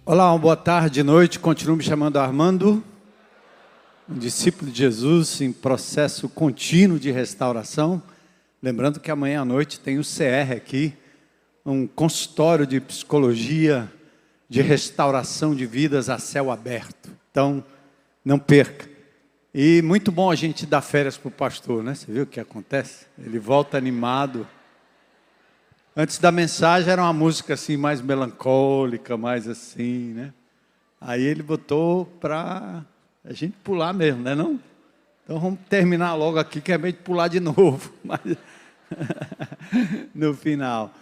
Olá, uma boa tarde, noite. Continuo me chamando Armando, um discípulo de Jesus em processo contínuo de restauração. Lembrando que amanhã à noite tem o CR aqui, um consultório de psicologia, de restauração de vidas a céu aberto. Então, não perca. E muito bom a gente dar férias para o pastor, né? Você viu o que acontece? Ele volta animado. Antes da mensagem era uma música assim mais melancólica, mais assim, né? Aí ele botou para a gente pular mesmo, né não? Então vamos terminar logo aqui, que é meio de pular de novo, mas no final.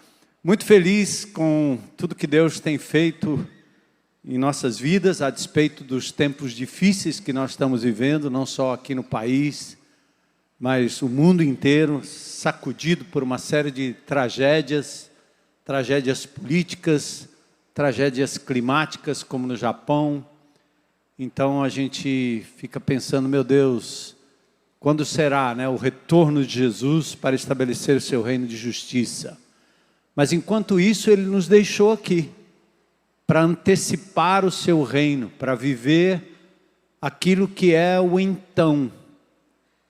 Muito feliz com tudo que Deus tem feito em nossas vidas, a despeito dos tempos difíceis que nós estamos vivendo, não só aqui no país, mas o mundo inteiro sacudido por uma série de tragédias políticas, tragédias climáticas, como no Japão. Então a gente fica pensando, meu Deus, quando será, né, o retorno de Jesus para estabelecer o seu reino de justiça? Mas enquanto isso, Ele nos deixou aqui, para antecipar o seu reino, para viver aquilo que é o então,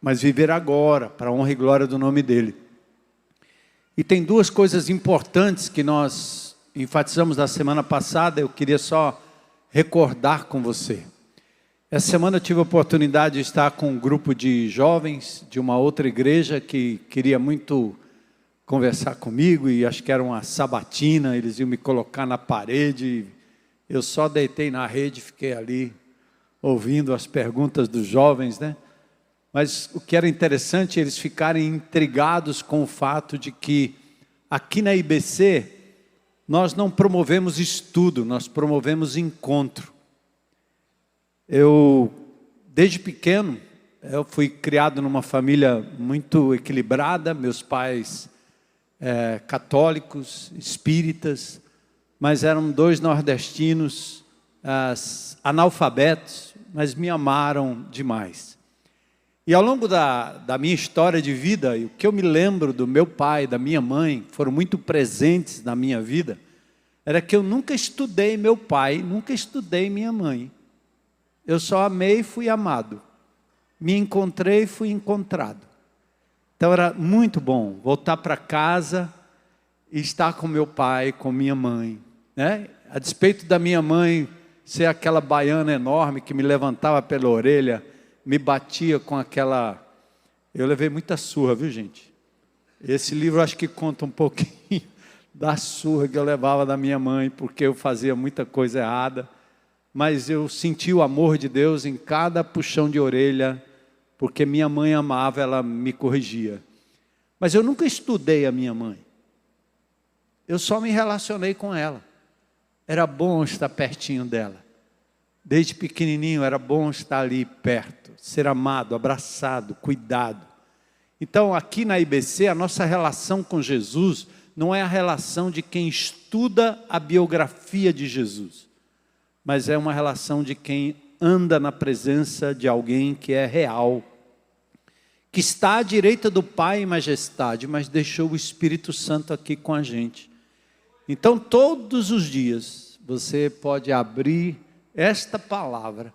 mas viver agora, para a honra e glória do nome dEle. E tem duas coisas importantes que nós enfatizamos na semana passada, eu queria só recordar com você. Essa semana eu tive a oportunidade de estar com um grupo de jovens de uma outra igreja que queria muito conversar comigo, e acho que era uma sabatina, eles iam me colocar na parede, eu só deitei na rede, fiquei ali ouvindo as perguntas dos jovens, né? Mas o que era interessante, eles ficarem intrigados com o fato de que aqui na IBC, nós não promovemos estudo, nós promovemos encontro. Desde pequeno, eu fui criado numa família muito equilibrada, meus pais católicos, espíritas, mas eram dois nordestinos, analfabetos, mas me amaram demais. E ao longo da minha história de vida, e o que eu me lembro do meu pai, da minha mãe, foram muito presentes na minha vida, era que eu nunca estudei meu pai, nunca estudei minha mãe. Eu só amei e fui amado. Me encontrei e fui encontrado. Então era muito bom voltar para casa e estar com meu pai, com minha mãe, né? A despeito da minha mãe ser aquela baiana enorme que me levantava pela orelha, me batia com aquela... Eu levei muita surra, viu gente? Esse livro acho que conta um pouquinho da surra que eu levava da minha mãe, porque eu fazia muita coisa errada, mas eu senti o amor de Deus em cada puxão de orelha, porque minha mãe amava, ela me corrigia. Mas eu nunca estudei a minha mãe, eu só me relacionei com ela. Era bom estar pertinho dela. Desde pequenininho era bom estar ali perto, ser amado, abraçado, cuidado. Então aqui na IBC a nossa relação com Jesus não é a relação de quem estuda a biografia de Jesus, mas é uma relação de quem anda na presença de alguém que é real, que está à direita do Pai em majestade, mas deixou o Espírito Santo aqui com a gente. Então todos os dias você pode abrir esta palavra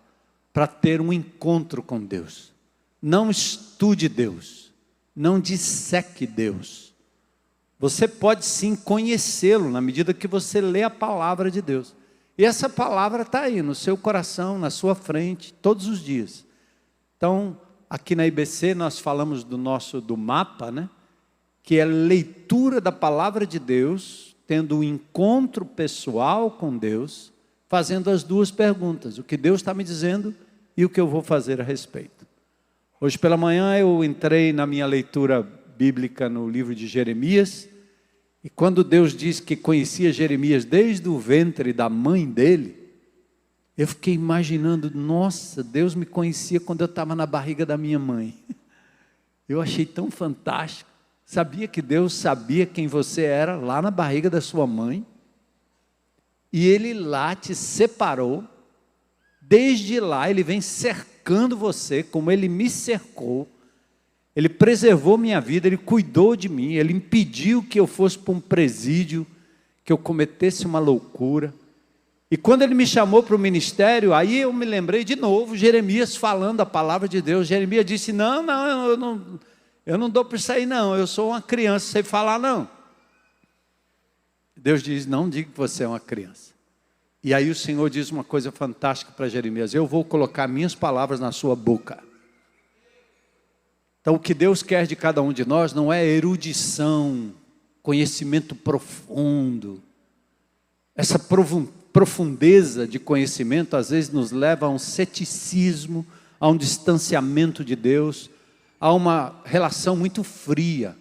para ter um encontro com Deus. Não estude Deus, não disseque Deus. Você pode sim conhecê-lo na medida que você lê a palavra de Deus. E essa palavra está aí no seu coração, na sua frente, todos os dias. Então, aqui na IBC nós falamos do mapa, né? Que é leitura da palavra de Deus, tendo um encontro pessoal com Deus, fazendo as duas perguntas, o que Deus está me dizendo e o que eu vou fazer a respeito. Hoje pela manhã eu entrei na minha leitura bíblica no livro de Jeremias, e quando Deus diz que conhecia Jeremias desde o ventre da mãe dele, eu fiquei imaginando, nossa, Deus me conhecia quando eu estava na barriga da minha mãe. Eu achei tão fantástico. Sabia que Deus sabia quem você era lá na barriga da sua mãe? E Ele lá te separou, desde lá Ele vem cercando você, como Ele me cercou, Ele preservou minha vida, Ele cuidou de mim, Ele impediu que eu fosse para um presídio, que eu cometesse uma loucura, E quando ele me chamou para o ministério, aí eu me lembrei de novo, Jeremias falando a palavra de Deus. Jeremias disse, não, eu não dou para isso aí não, eu sou uma criança, sei falar não. Deus diz, não diga que você é uma criança. E aí o Senhor diz uma coisa fantástica para Jeremias, eu vou colocar minhas palavras na sua boca. Então o que Deus quer de cada um de nós não é erudição, conhecimento profundo. Essa profundeza de conhecimento às vezes nos leva a um ceticismo, a um distanciamento de Deus, a uma relação muito fria.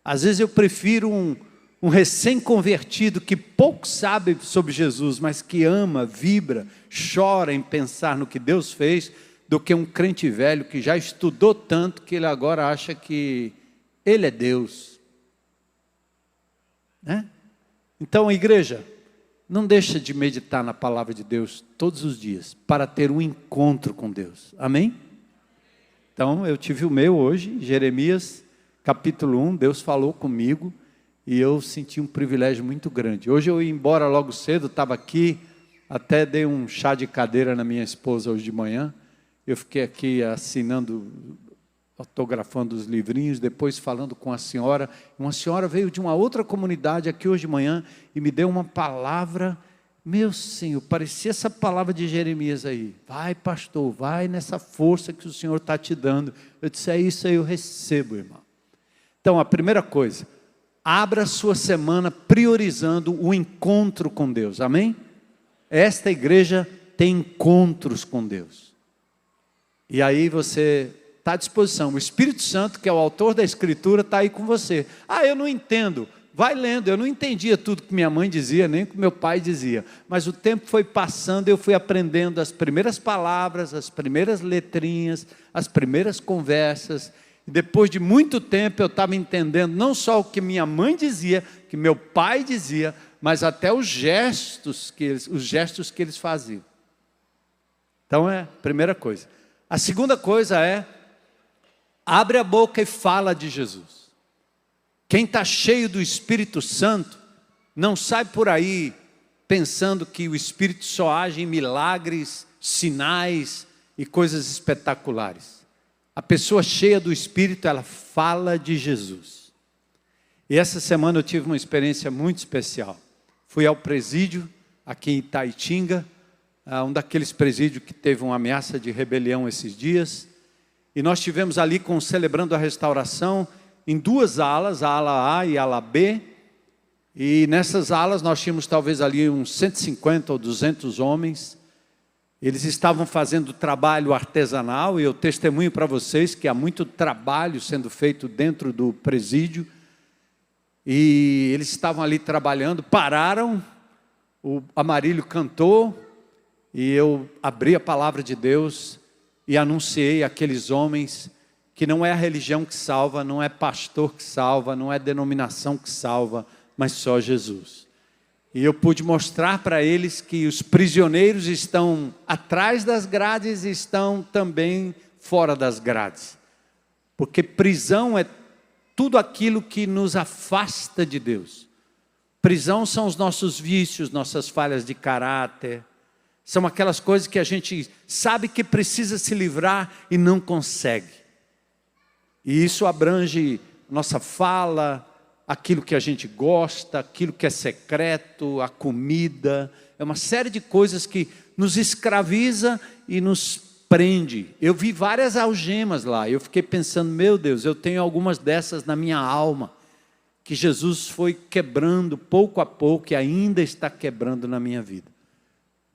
Às vezes eu prefiro um recém-convertido que pouco sabe sobre Jesus, mas que ama, vibra, chora em pensar no que Deus fez, do que um crente velho que já estudou tanto que ele agora acha que ele é Deus. Né? Então, igreja, não deixa de meditar na palavra de Deus todos os dias, para ter um encontro com Deus. Amém? Então, eu tive o meu hoje, Jeremias, capítulo 1, Deus falou comigo, e eu senti um privilégio muito grande. Hoje eu ia embora logo cedo, estava aqui, até dei um chá de cadeira na minha esposa hoje de manhã, eu fiquei aqui assinando, autografando os livrinhos, depois falando com a senhora. Uma senhora veio de uma outra comunidade aqui hoje de manhã e me deu uma palavra. Meu Senhor, parecia essa palavra de Jeremias aí. Vai, pastor, vai nessa força que o Senhor está te dando. Eu disse, é isso aí, eu recebo, irmão. Então, a primeira coisa, abra a sua semana priorizando o encontro com Deus. Amém? Esta igreja tem encontros com Deus. E aí você está à disposição. O Espírito Santo, que é o autor da Escritura, está aí com você. Ah, eu não entendo. Vai lendo. Eu não entendia tudo que minha mãe dizia, nem que meu pai dizia. Mas o tempo foi passando, eu fui aprendendo as primeiras palavras, as primeiras letrinhas, as primeiras conversas. E depois de muito tempo eu estava entendendo não só o que minha mãe dizia, que meu pai dizia, mas até os gestos que eles faziam. Então é a primeira coisa. A segunda coisa é, abre a boca e fala de Jesus. Quem está cheio do Espírito Santo, não sai por aí pensando que o Espírito só age em milagres, sinais e coisas espetaculares. A pessoa cheia do Espírito, ela fala de Jesus. E essa semana eu tive uma experiência muito especial. Fui ao presídio, aqui em Itaitinga, um daqueles presídios que teve uma ameaça de rebelião esses dias, e nós tivemos ali celebrando a restauração em duas alas, a ala A e a ala B, e nessas alas nós tínhamos talvez ali uns 150 ou 200 homens. Eles estavam fazendo trabalho artesanal, e eu testemunho para vocês que há muito trabalho sendo feito dentro do presídio, e eles estavam ali trabalhando, pararam, o Amarílio cantou, e eu abri a palavra de Deus e anunciei àqueles homens que não é a religião que salva, não é pastor que salva, não é denominação que salva, mas só Jesus. E eu pude mostrar para eles que os prisioneiros estão atrás das grades e estão também fora das grades. Porque prisão é tudo aquilo que nos afasta de Deus. Prisão são os nossos vícios, nossas falhas de caráter. São aquelas coisas que a gente sabe que precisa se livrar e não consegue. E isso abrange nossa fala, aquilo que a gente gosta, aquilo que é secreto, a comida. É uma série de coisas que nos escraviza e nos prende. Eu vi várias algemas lá. Eu fiquei pensando, meu Deus, eu tenho algumas dessas na minha alma, que Jesus foi quebrando pouco a pouco e ainda está quebrando na minha vida.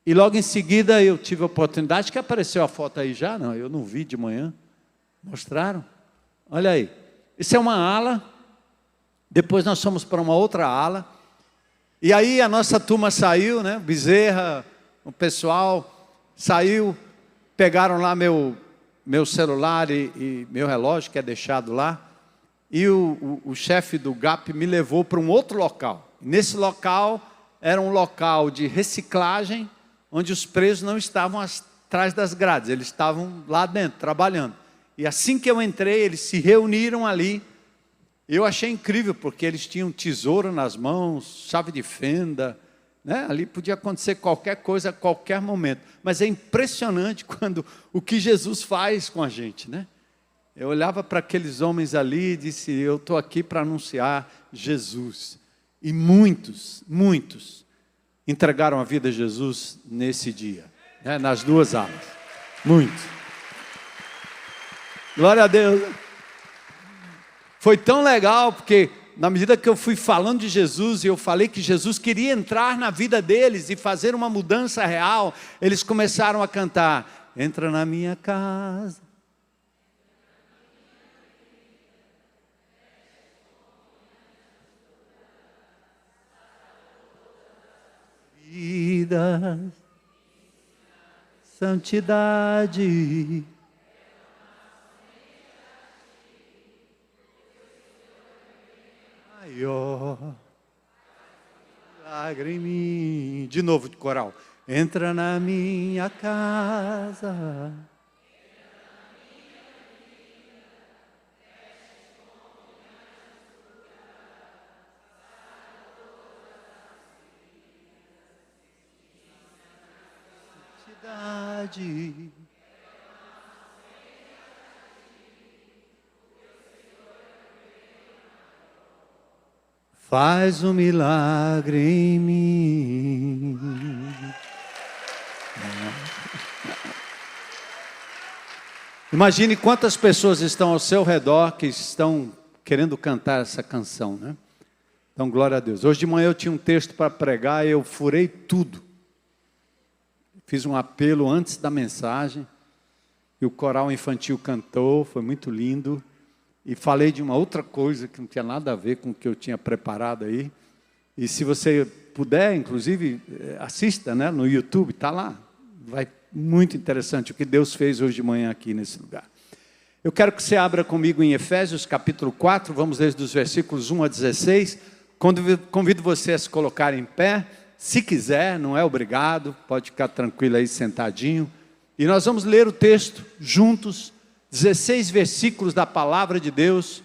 E logo em seguida eu tive a oportunidade, que apareceu a foto aí já, não, eu não vi de manhã, mostraram? Olha aí, isso é uma ala, depois nós fomos para uma outra ala, e aí a nossa turma saiu, né, Bezerra, o pessoal saiu, pegaram lá meu celular e meu relógio, que é deixado lá, e o chefe do GAP me levou para um outro local. Nesse local era um local de reciclagem, onde os presos não estavam atrás das grades, eles estavam lá dentro, trabalhando. E assim que eu entrei, eles se reuniram ali. Eu achei incrível, porque eles tinham tesouro nas mãos, chave de fenda, né? Ali podia acontecer qualquer coisa a qualquer momento. Mas é impressionante quando o que Jesus faz com a gente, né? Eu olhava para aqueles homens ali e disse, eu estou aqui para anunciar Jesus. E muitos entregaram a vida a Jesus nesse dia, né? Nas duas alas. Muitos. Glória a Deus. Foi tão legal, porque na medida que eu fui falando de Jesus, e eu falei que Jesus queria entrar na vida deles e fazer uma mudança real, eles começaram a cantar, entra na minha casa. Vida, santidade, maior, milagre em mim. De novo, de coral. Entra na minha casa. Faz um milagre em mim. Imagine quantas pessoas estão ao seu redor que estão querendo cantar essa canção, né? Então, glória a Deus. Hoje de manhã eu tinha um texto para pregar e eu furei tudo. Fiz um apelo antes da mensagem, e o coral infantil cantou, foi muito lindo, e falei de uma outra coisa que não tinha nada a ver com o que eu tinha preparado aí, e se você puder, inclusive, assista, né, no YouTube, está lá, vai muito interessante o que Deus fez hoje de manhã aqui nesse lugar. Eu quero que você abra comigo em Efésios capítulo 4, vamos ler dos versículos 1 a 16, convido você a se colocar em pé. Se quiser, não é obrigado, pode ficar tranquilo aí sentadinho. E nós vamos ler o texto juntos, 16 versículos da palavra de Deus.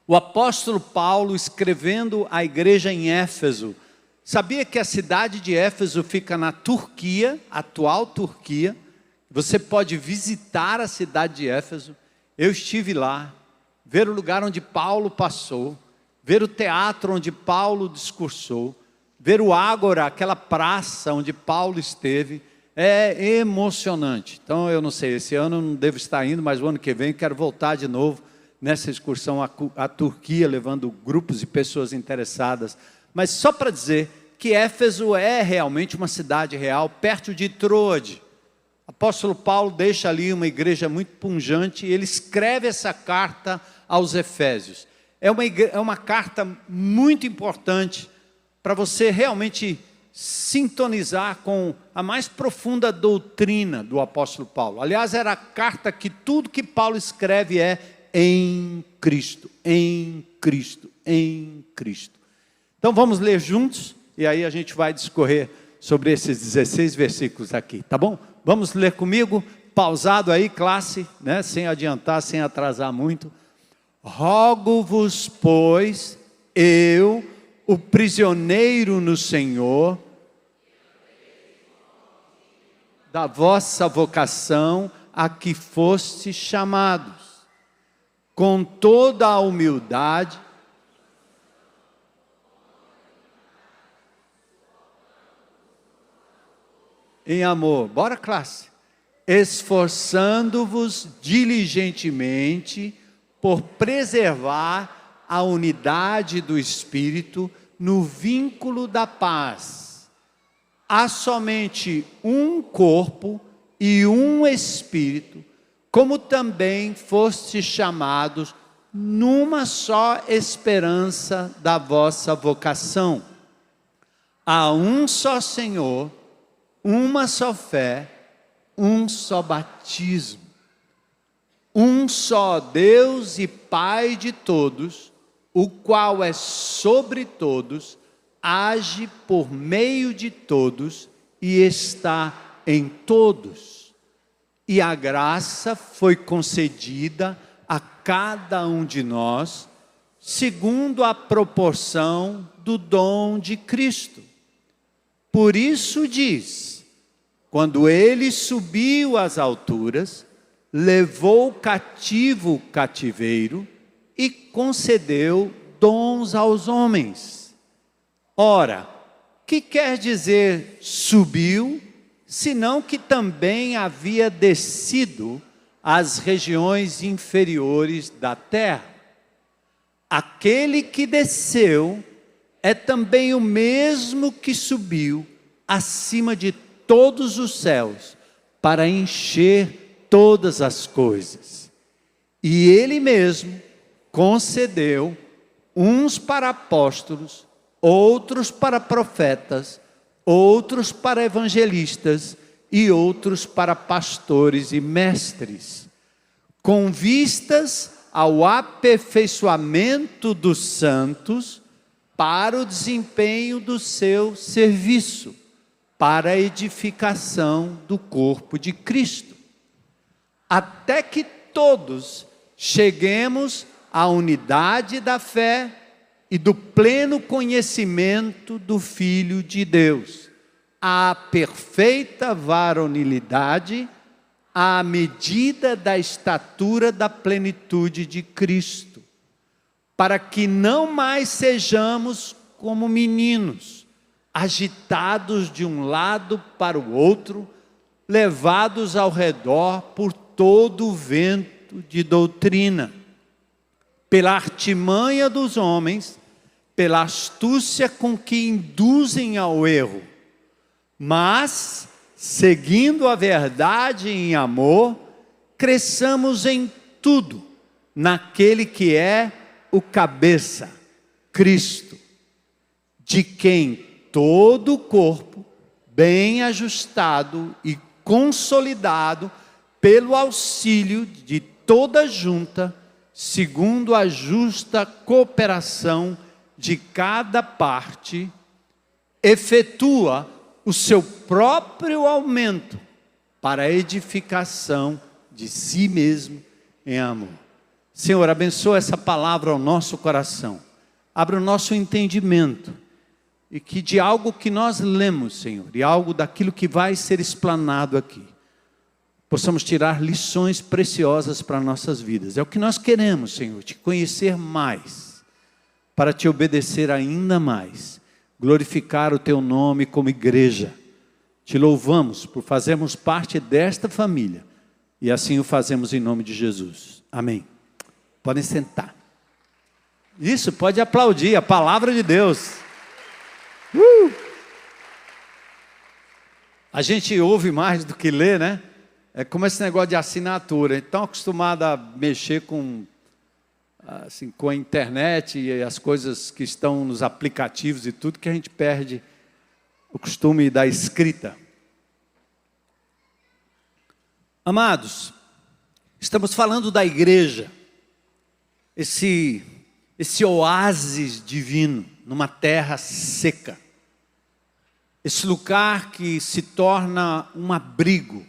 O apóstolo Paulo escrevendo à igreja em Éfeso. Sabia que a cidade de Éfeso fica na Turquia, atual Turquia? Você pode visitar a cidade de Éfeso. Eu estive lá, ver o lugar onde Paulo passou, ver o teatro onde Paulo discursou, ver o Ágora, aquela praça onde Paulo esteve, é emocionante. Então, eu não sei, esse ano eu não devo estar indo, mas o ano que vem quero voltar de novo nessa excursão à Turquia, levando grupos de pessoas interessadas. Mas só para dizer que Éfeso é realmente uma cidade real, perto de Troade. O apóstolo Paulo deixa ali uma igreja muito pujante, e ele escreve essa carta aos Efésios. É uma carta muito importante, para você realmente sintonizar com a mais profunda doutrina do apóstolo Paulo. Aliás, era a carta que tudo que Paulo escreve é em Cristo, em Cristo, em Cristo. Então vamos ler juntos, e aí a gente vai discorrer sobre esses 16 versículos aqui, tá bom? Vamos ler comigo, pausado aí, classe, né? Sem adiantar, sem atrasar muito. Rogo-vos, pois, eu, o prisioneiro no Senhor, da vossa vocação a que fostes chamados, com toda a humildade, em amor, bora classe, esforçando-vos diligentemente por preservar a unidade do Espírito no vínculo da paz. Há somente um corpo e um Espírito, como também fostes chamados numa só esperança da vossa vocação. Há um só Senhor, uma só fé, um só batismo, um só Deus e Pai de todos, o qual é sobre todos, age por meio de todos e está em todos. E a graça foi concedida a cada um de nós, segundo a proporção do dom de Cristo. Por isso diz: quando ele subiu às alturas, levou cativo o cativeiro e concedeu dons aos homens. Ora, que quer dizer subiu, senão que também havia descido às regiões inferiores da terra? Aquele que desceu é também o mesmo que subiu acima de todos os céus, para encher todas as coisas. E ele mesmo concedeu uns para apóstolos, outros para profetas, outros para evangelistas e outros para pastores e mestres, com vistas ao aperfeiçoamento dos santos para o desempenho do seu serviço, para a edificação do corpo de Cristo, até que todos cheguemos à unidade da fé e do pleno conhecimento do Filho de Deus, à perfeita varonilidade, à medida da estatura da plenitude de Cristo, para que não mais sejamos como meninos, agitados de um lado para o outro, levados ao redor por todo o vento de doutrina, pela artimanha dos homens, pela astúcia com que induzem ao erro, mas, seguindo a verdade em amor, cresçamos em tudo, naquele que é o cabeça, Cristo, de quem todo o corpo, bem ajustado e consolidado, pelo auxílio de toda junta, segundo a justa cooperação de cada parte, efetua o seu próprio aumento para a edificação de si mesmo em amor. Senhor, abençoa essa palavra ao nosso coração, abre o nosso entendimento, e que de algo que nós lemos, Senhor, e algo daquilo que vai ser explanado aqui, possamos tirar lições preciosas para nossas vidas. É o que nós queremos, Senhor, te conhecer mais, para te obedecer ainda mais, glorificar o teu nome como igreja. Te louvamos por fazermos parte desta família, e assim o fazemos em nome de Jesus. Amém. Podem sentar. Isso, pode aplaudir a palavra de Deus. A gente ouve mais do que lê, né? É como esse negócio de assinatura. Então, acostumado a mexer com a internet e as coisas que estão nos aplicativos e tudo, que a gente perde o costume da escrita. Amados, estamos falando da igreja, esse oásis divino numa terra seca, esse lugar que se torna um abrigo,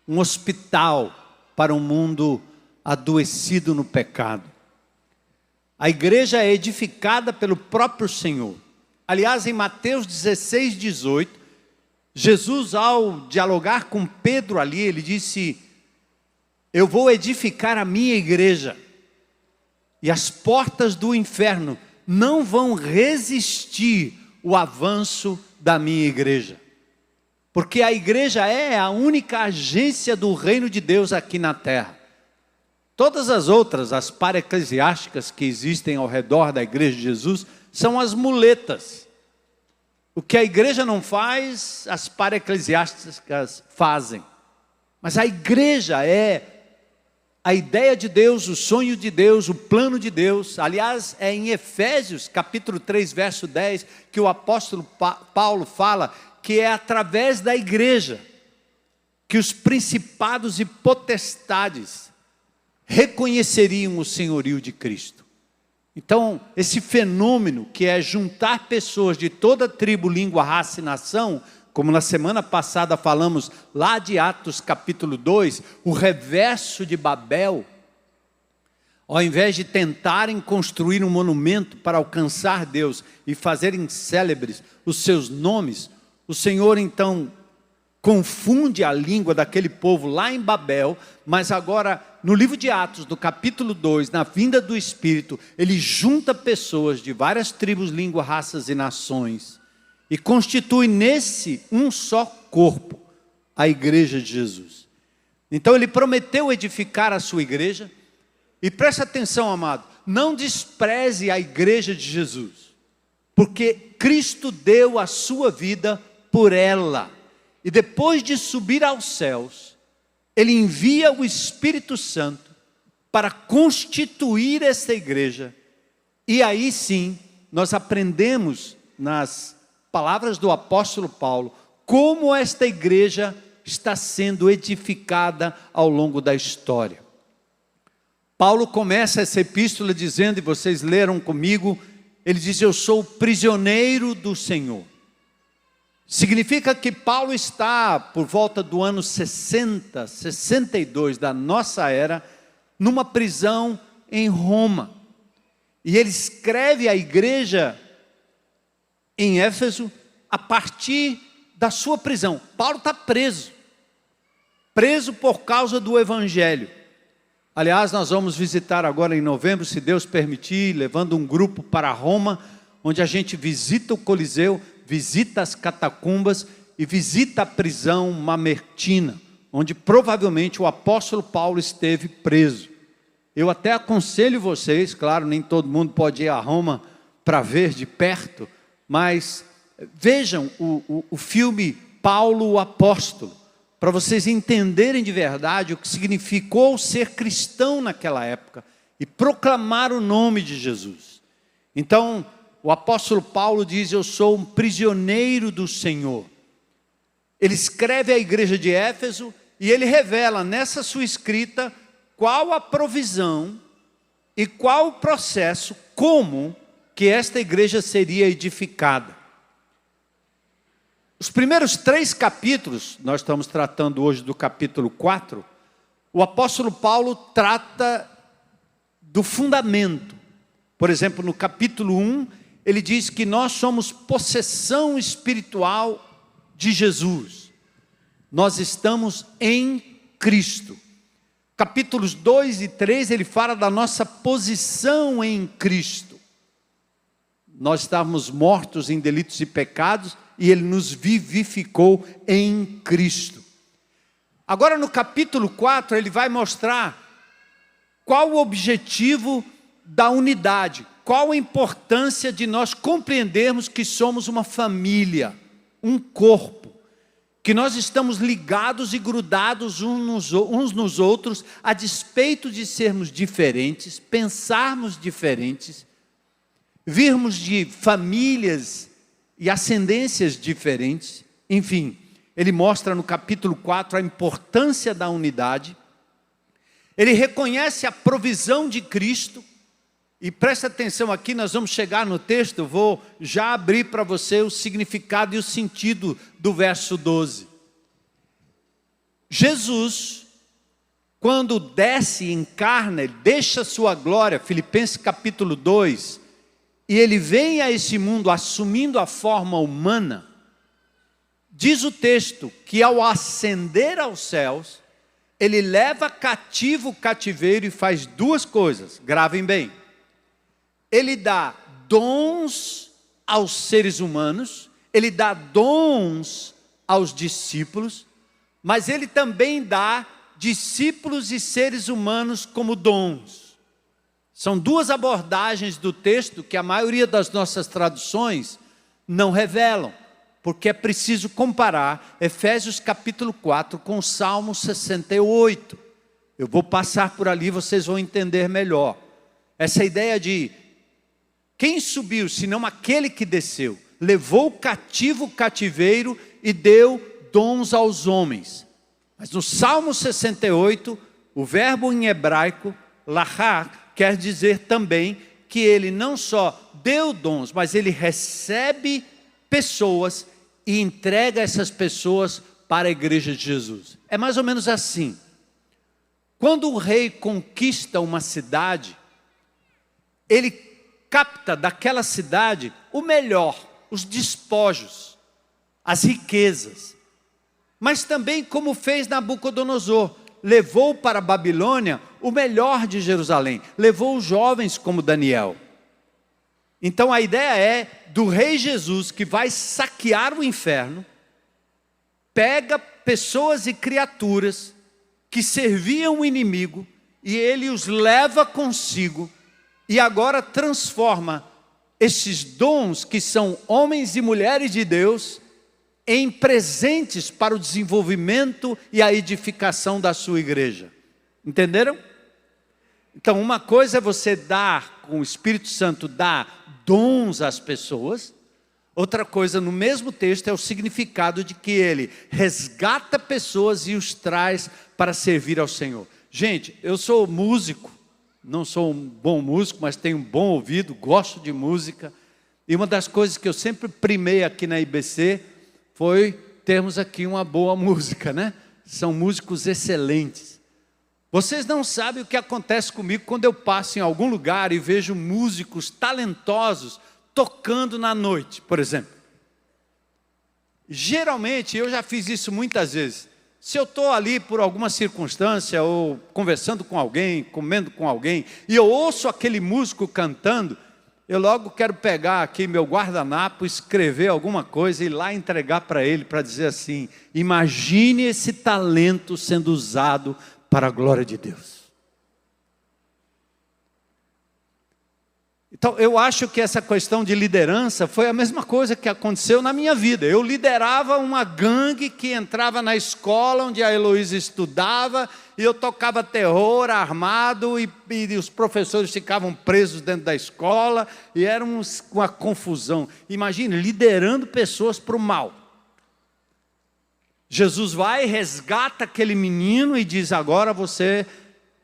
um hospital para um mundo adoecido no pecado. A igreja é edificada pelo próprio Senhor. Aliás, em Mateus 16, 18, Jesus, ao dialogar com Pedro ali, ele disse: eu vou edificar a minha igreja, e as portas do inferno não vão resistir o avanço da minha igreja. Porque a igreja é a única agência do reino de Deus aqui na terra. Todas as outras, as para-eclesiásticas que existem ao redor da igreja de Jesus, são as muletas. O que a igreja não faz, as para-eclesiásticas fazem. Mas a igreja é a ideia de Deus, o sonho de Deus, o plano de Deus. Aliás, é em Efésios, capítulo 3, verso 10, que o apóstolo Paulo fala que é através da igreja que os principados e potestades reconheceriam o senhorio de Cristo. Então, esse fenômeno que é juntar pessoas de toda tribo, língua, raça e nação, como na semana passada falamos lá de Atos capítulo 2, o reverso de Babel, ao invés de tentarem construir um monumento para alcançar Deus e fazerem célebres os seus nomes, O Senhor então confunde a língua daquele povo lá em Babel, mas agora no livro de Atos, no capítulo 2, na vinda do Espírito, ele junta pessoas de várias tribos, línguas, raças e nações e constitui nesse um só corpo, a igreja de Jesus. Então ele prometeu edificar a sua igreja, e preste atenção, amado, não despreze a igreja de Jesus, porque Cristo deu a sua vida por ela. E depois de subir aos céus, Ele envia o Espírito Santo para constituir esta igreja. E aí sim, nós aprendemos nas palavras do apóstolo Paulo, como esta igreja está sendo edificada ao longo da história. Paulo começa essa epístola dizendo, e vocês leram comigo, ele diz: eu sou prisioneiro do Senhor. Significa que Paulo está, por volta do ano 60, 62 da nossa era, numa prisão em Roma. E ele escreve à igreja em Éfeso a partir da sua prisão. Paulo está preso por causa do Evangelho. Aliás, nós vamos visitar agora em novembro, se Deus permitir, levando um grupo para Roma, onde a gente visita o Coliseu, visita as catacumbas e visita a prisão mamertina, onde provavelmente o apóstolo Paulo esteve preso. Eu até aconselho vocês, claro, nem todo mundo pode ir a Roma para ver de perto, mas vejam o filme Paulo o Apóstolo, para vocês entenderem de verdade o que significou ser cristão naquela época e proclamar o nome de Jesus. Então, o apóstolo Paulo diz: eu sou um prisioneiro do Senhor. Ele escreve à igreja de Éfeso e ele revela nessa sua escrita qual a provisão e qual o processo, como que esta igreja seria edificada. Os primeiros 3 capítulos, nós estamos tratando hoje do capítulo 4, o apóstolo Paulo trata do fundamento. Por exemplo, no capítulo 1, ele diz que nós somos possessão espiritual de Jesus. Nós estamos em Cristo. Capítulos 2 e 3, ele fala da nossa posição em Cristo. Nós estávamos mortos em delitos e pecados, e Ele nos vivificou em Cristo. Agora no capítulo 4, ele vai mostrar qual o objetivo da unidade, qual a importância de nós compreendermos que somos uma família, um corpo, que nós estamos ligados e grudados uns nos outros, a despeito de sermos diferentes, pensarmos diferentes, virmos de famílias e ascendências diferentes. Enfim, ele mostra no capítulo 4 a importância da unidade. Ele reconhece a provisão de Cristo. E presta atenção aqui, nós vamos chegar no texto, eu vou já abrir para você o significado e o sentido do verso 12. Jesus, quando desce e encarna, ele deixa sua glória, Filipenses capítulo 2, e ele vem a esse mundo assumindo a forma humana. Diz o texto que ao ascender aos céus, ele leva cativo o cativeiro e faz 2 coisas, gravem bem. Ele dá dons aos seres humanos, ele dá dons aos discípulos, mas ele também dá discípulos e seres humanos como dons. São 2 abordagens do texto que a maioria das nossas traduções não revelam, porque é preciso comparar Efésios capítulo 4 com Salmo 68. Eu vou passar por ali, vocês vão entender melhor. Essa ideia de quem subiu, senão aquele que desceu, levou cativo o cativeiro e deu dons aos homens. Mas no Salmo 68, o verbo em hebraico, lahar, quer dizer também que ele não só deu dons, mas ele recebe pessoas e entrega essas pessoas para a igreja de Jesus. É mais ou menos assim. Quando o rei conquista uma cidade, ele capta daquela cidade o melhor, os despojos, as riquezas. Mas também como fez Nabucodonosor, levou para a Babilônia o melhor de Jerusalém, levou os jovens como Daniel. Então a ideia é do rei Jesus que vai saquear o inferno, pega pessoas e criaturas que serviam o inimigo e ele os leva consigo e agora transforma esses dons que são homens e mulheres de Deus em presentes para o desenvolvimento e a edificação da sua igreja. Entenderam? Então uma coisa é você dar, com o Espírito Santo, dar dons às pessoas. Outra coisa no mesmo texto é o significado de que ele resgata pessoas e os traz para servir ao Senhor. Gente, eu sou músico, não sou um bom músico, mas tenho um bom ouvido, gosto de música. E uma das coisas que eu sempre primei aqui na IBC foi termos aqui uma boa música, né? São músicos excelentes. Vocês não sabem o que acontece comigo quando eu passo em algum lugar e vejo músicos talentosos tocando na noite, por exemplo. Geralmente, eu já fiz isso muitas vezes. Se eu estou ali por alguma circunstância, ou conversando com alguém, comendo com alguém, e eu ouço aquele músico cantando, eu logo quero pegar aqui meu guardanapo, escrever alguma coisa e ir lá entregar para ele, para dizer assim, imagine esse talento sendo usado para a glória de Deus. Então, eu acho que essa questão de liderança foi a mesma coisa que aconteceu na minha vida. Eu liderava uma gangue que entrava na escola onde a Heloísa estudava, e eu tocava terror armado, e os professores ficavam presos dentro da escola, e era uma confusão. Imagine, liderando pessoas para o mal. Jesus vai, resgata aquele menino e diz, agora você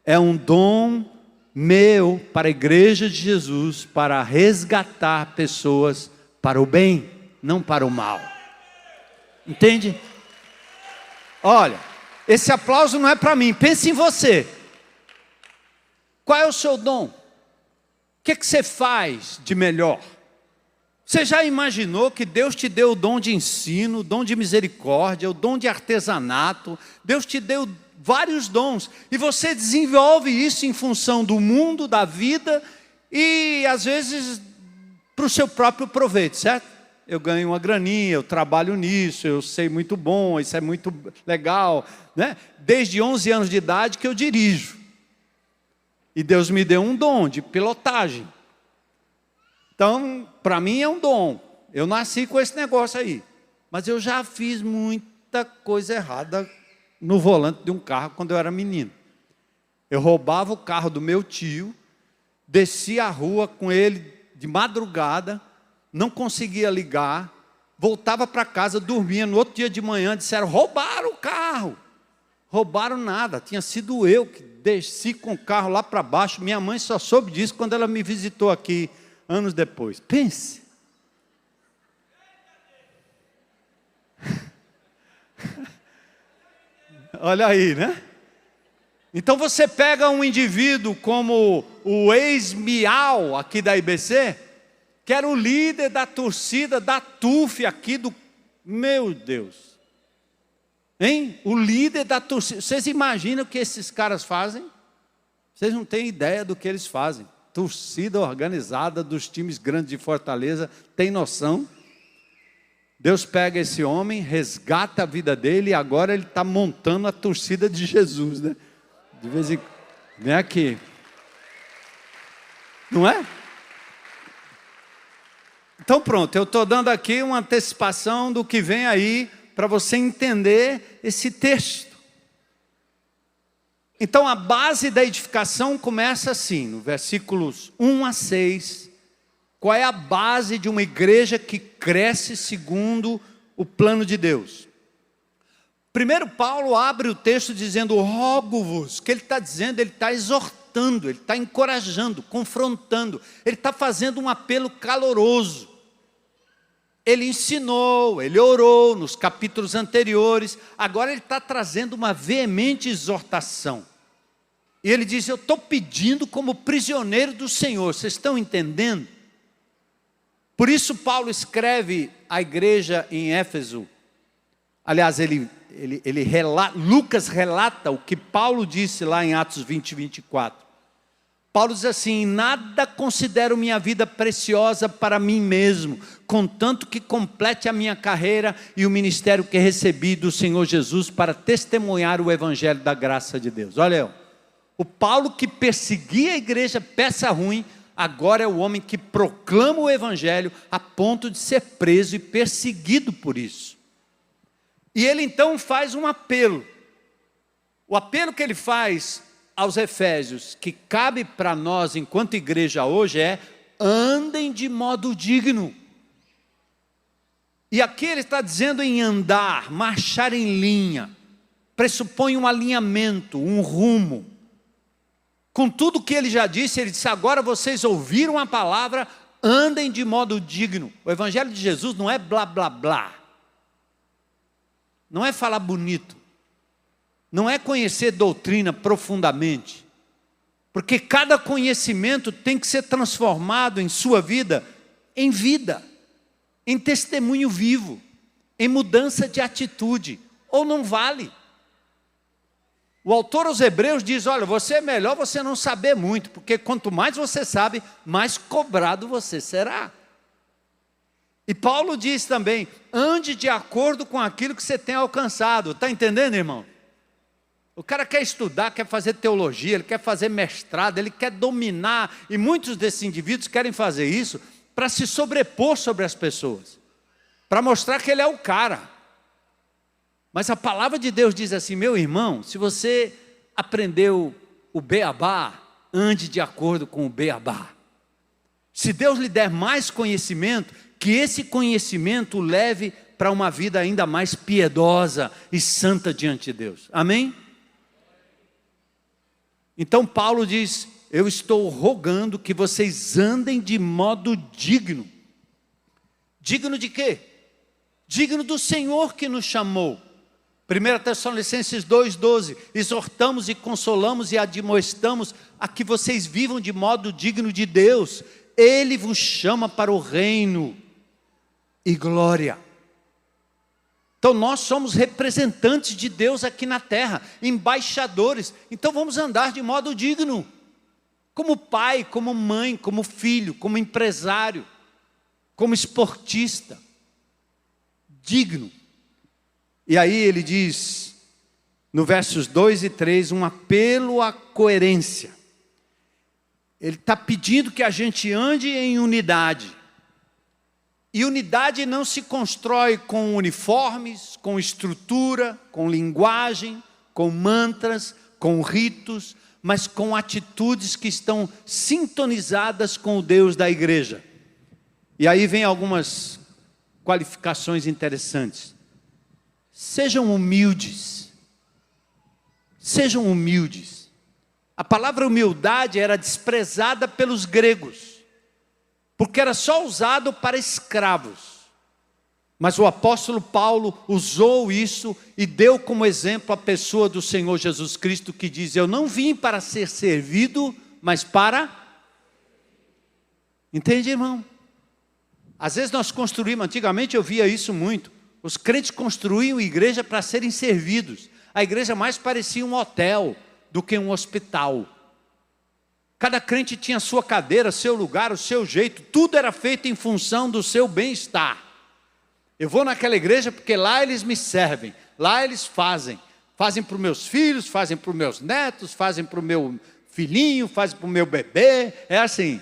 é um dom meu para a igreja de Jesus, para resgatar pessoas para o bem, não para o mal. Entende? Olha, esse aplauso não é para mim, pense em você. Qual é o seu dom? O que você faz de melhor? Você já imaginou que Deus te deu o dom de ensino, o dom de misericórdia, o dom de artesanato? Deus te deu vários dons, e você desenvolve isso em função do mundo, da vida, e às vezes para o seu próprio proveito, certo? Eu ganho uma graninha, eu trabalho nisso, eu sei muito bom, isso é muito legal, né? Desde 11 anos de idade que eu dirijo, e Deus me deu um dom de pilotagem. Então, para mim é um dom, eu nasci com esse negócio aí, mas eu já fiz muita coisa errada no volante de um carro quando eu era menino. Eu roubava o carro do meu tio, descia a rua com ele de madrugada, não conseguia ligar, voltava para casa, dormia, no outro dia de manhã disseram, roubaram o carro. Roubaram nada, tinha sido eu que desci com o carro lá para baixo. Minha mãe só soube disso quando ela me visitou aqui, anos depois. Pense. Olha aí, né? Então você pega um indivíduo como o ex-miau aqui da IBC, que era o líder da torcida da TUF aqui do... Meu Deus! Hein? O líder da torcida. Vocês imaginam o que esses caras fazem? Vocês não têm ideia do que eles fazem. Torcida organizada dos times grandes de Fortaleza, tem noção? Deus pega esse homem, resgata a vida dele, e agora ele está montando a torcida de Jesus, né? De vez em quando, vem aqui. Não é? Então pronto, eu estou dando aqui uma antecipação do que vem aí, para você entender esse texto. Então a base da edificação começa assim, no versículos 1 a 6, qual é a base de uma igreja que cresce segundo o plano de Deus? Primeiro Paulo abre o texto dizendo, rogo-vos, o que ele está dizendo? Ele está exortando, ele está encorajando, confrontando, ele está fazendo um apelo caloroso. Ele ensinou, ele orou nos capítulos anteriores, agora ele está trazendo uma veemente exortação. E ele diz, eu estou pedindo como prisioneiro do Senhor, vocês estão entendendo? Por isso Paulo escreve à igreja em Éfeso. Aliás, Lucas relata o que Paulo disse lá em Atos 20, 24. Paulo diz assim: nada considero minha vida preciosa para mim mesmo, contanto que complete a minha carreira e o ministério que recebi do Senhor Jesus para testemunhar o evangelho da graça de Deus. Olha, o Paulo que perseguia a igreja, peça ruim, agora é o homem que proclama o evangelho a ponto de ser preso e perseguido por isso. E ele então faz um apelo. O apelo que ele faz aos Efésios, que cabe para nós enquanto igreja hoje, é: andem de modo digno. E aqui ele está dizendo em andar, marchar em linha, pressupõe um alinhamento, um rumo. Com tudo que ele já disse, ele disse: agora vocês ouviram a palavra, andem de modo digno. O evangelho de Jesus não é blá blá blá, não é falar bonito, não é conhecer doutrina profundamente, porque cada conhecimento tem que ser transformado em sua vida, em testemunho vivo, em mudança de atitude, ou não vale. O autor aos Hebreus diz: olha, você é melhor você não saber muito, porque quanto mais você sabe, mais cobrado você será. E Paulo diz também: ande de acordo com aquilo que você tem alcançado. Está entendendo, irmão? O cara quer estudar, quer fazer teologia, ele quer fazer mestrado, ele quer dominar, e muitos desses indivíduos querem fazer isso para se sobrepor sobre as pessoas, para mostrar que ele é o cara. Mas a palavra de Deus diz assim: meu irmão, se você aprendeu o beabá, ande de acordo com o beabá. Se Deus lhe der mais conhecimento, que esse conhecimento o leve para uma vida ainda mais piedosa e santa diante de Deus. Amém? Então Paulo diz: eu estou rogando que vocês andem de modo digno. Digno de quê? Digno do Senhor que nos chamou. 1 Tessalonicenses 2,12, exortamos e consolamos e admoestamos a que vocês vivam de modo digno de Deus. Ele vos chama para o reino e glória. Então nós somos representantes de Deus aqui na terra, embaixadores. Então vamos andar de modo digno, como pai, como mãe, como filho, como empresário, como esportista, digno. E aí ele diz, no versos 2 e 3, um apelo à coerência. Ele está pedindo que a gente ande em unidade. E unidade não se constrói com uniformes, com estrutura, com linguagem, com mantras, com ritos, mas com atitudes que estão sintonizadas com o Deus da igreja. E aí vem algumas qualificações interessantes. Sejam humildes. Sejam humildes. A palavra humildade era desprezada pelos gregos, porque era só usado para escravos. Mas o apóstolo Paulo usou isso e deu como exemplo a pessoa do Senhor Jesus Cristo, que diz: eu não vim para ser servido, mas para... Entende, irmão? Às vezes nós construímos, antigamente eu via isso muito, os crentes construíam igreja para serem servidos. A igreja mais parecia um hotel do que um hospital. Cada crente tinha a sua cadeira, seu lugar, o seu jeito, tudo era feito em função do seu bem-estar. Eu vou naquela igreja porque lá eles me servem, lá eles fazem para os meus filhos, fazem para os meus netos, fazem para o meu filhinho, fazem para o meu bebê, é assim.